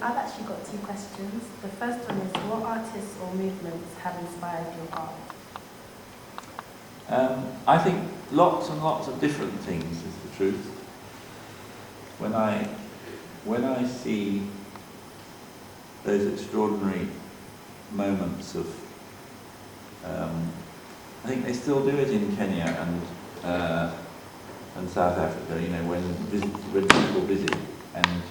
I've actually got two questions. The first one is, what artists or movements have inspired your art? I think lots and lots of different things is the truth. When I see those extraordinary moments of, I think they still do it in Kenya and South Africa. You know, when people visit and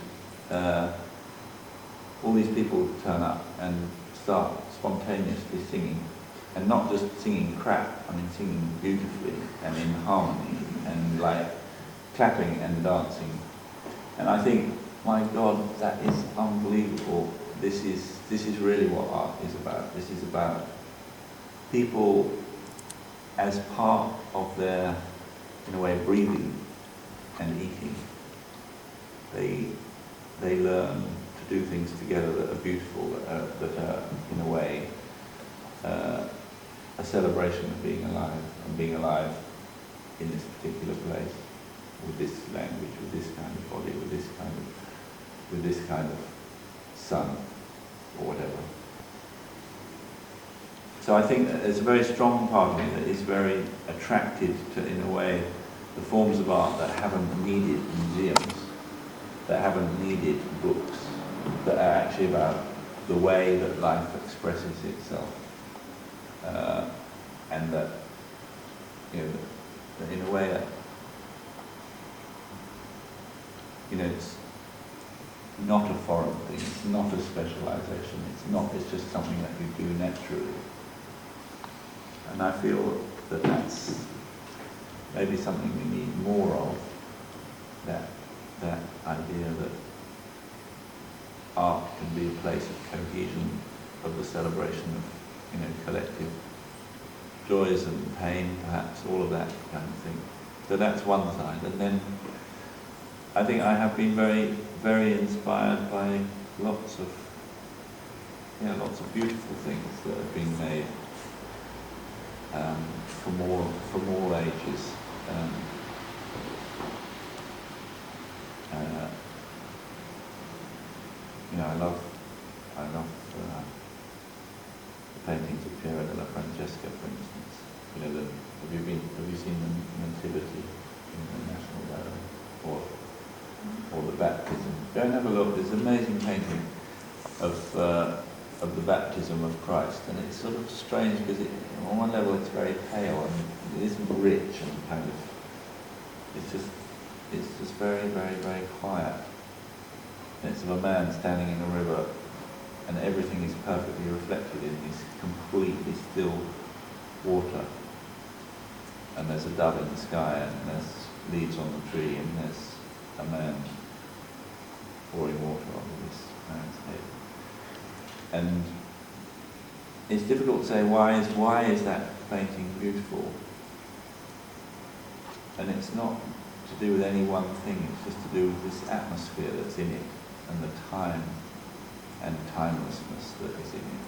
all these people turn up and start spontaneously singing, and not just singing crap. I mean, singing beautifully and in harmony and like clapping and dancing. And I think, my God, that is unbelievable. This is really what art is about. This is about people as part of their, in a way, breathing and eating. They learn to do things together that are beautiful, that are in a way a celebration of being alive, and being alive in this particular place, with this language, with this kind of body, with this kind of sun, or whatever. So I think that there's a very strong part of me that is very attracted to, in a way, the forms of art that haven't needed museums, that haven't needed books, that are actually about the way that life expresses itself. And that, you know, that in a way that, you know, it's not a foreign thing, it's not a specialization, it's just something that you do naturally. And I feel that that's maybe something we need more of, that idea that art can be a place of cohesion, of the celebration of, you know, collective joys and pain, perhaps, all of that kind of thing. So that's one side. And then I think I have been very, very inspired by lots of beautiful things that have been made from all ages. You know, I love the paintings of Piero della Francesca, for instance. You know, have you seen the Nativity in the National Gallery, or the Baptism? Go and have a look. There's an amazing painting of the baptism of Christ, and it's sort of strange because on one level it's very pale and it isn't rich and kind of, it's just very, very, very quiet. And it's of a man standing in a river, and everything is perfectly reflected in this completely still water. And there's a dove in the sky, and there's leaves on the tree, and there's a man pouring water onto this man's head. And it's difficult to say why is that painting beautiful? And it's not to do with any one thing, it's just to do with this atmosphere that's in it, and the time and timelessness that is in it.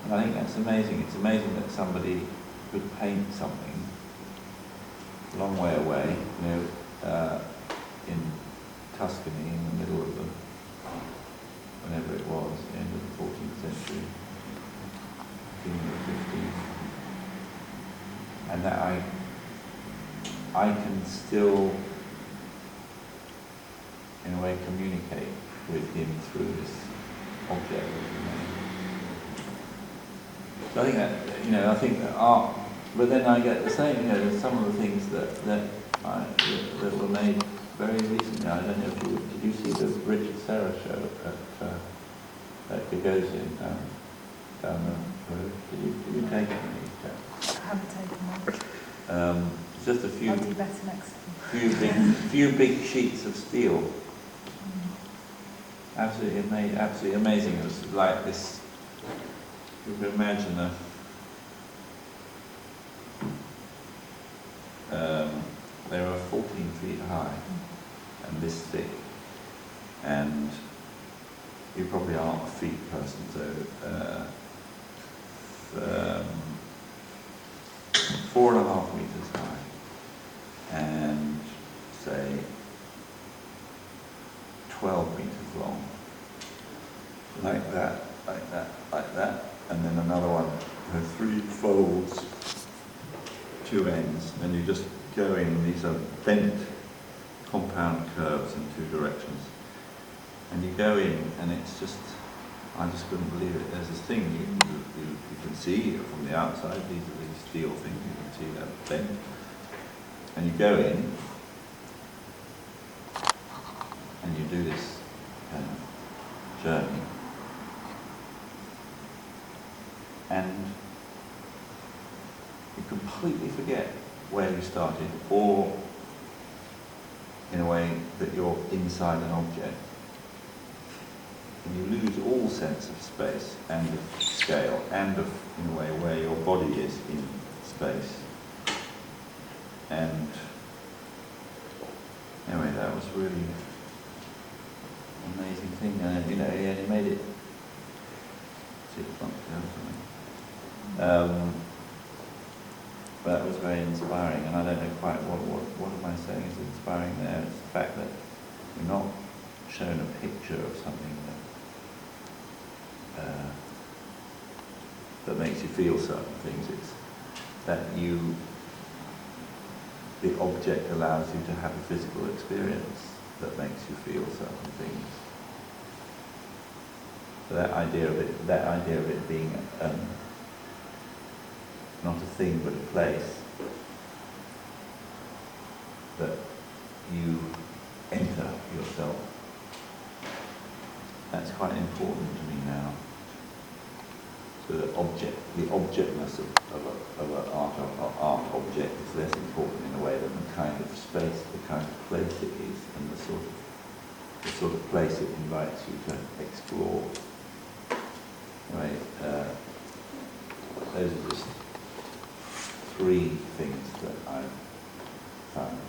And I think that's amazing. It's amazing that somebody could paint something a long way away, you know, in Tuscany, in the middle of the, whenever it was, the end of the 14th century, beginning of the 15th, and that I can still, in a way, communicate with him through this object that he made. So I think that, you know, I think that art, but then I get the same, you know, there's some of the things that were made very recently. I don't know if did you see the Richard Serra show at Gagosian down the road? Did you take it? I haven't taken one. It's just a few. I'll do better next time. few big sheets of steel. Absolutely amazing. It was like this. You can imagine they were 14 feet high and this thick, and you probably aren't a feet person, so 4.5 meters high, and say 12 meters long, like that, like that, like that, and then another one with 3 folds, 2 ends, and you just go in. These are bent compound curves in 2 directions, and you go in, and it's just, I just couldn't believe it. There's this thing you can see from the outside. These are these steel things. You can see that bent, and you go in, and you do this kind of journey, and you completely forget where you started, or in a way that you're inside an object. And you lose all sense of space and of scale and of, in a way, where your body is in space. And anyway, that was really an amazing thing. And you know, he only made it 6 months ago or something. But that was very inspiring, and I don't know quite what am I saying is inspiring there. It's the fact that we're not shown a picture of something that makes you feel certain things. It's that the object allows you to have a physical experience that makes you feel certain things. So that idea of it being not a thing but a place that you enter yourself. That's quite important to me now. So the objectness of an art object is less important in a way than the kind of space, the kind of place it is, and the sort of place it invites you to explore. Anyway, those are just 3 things that I've found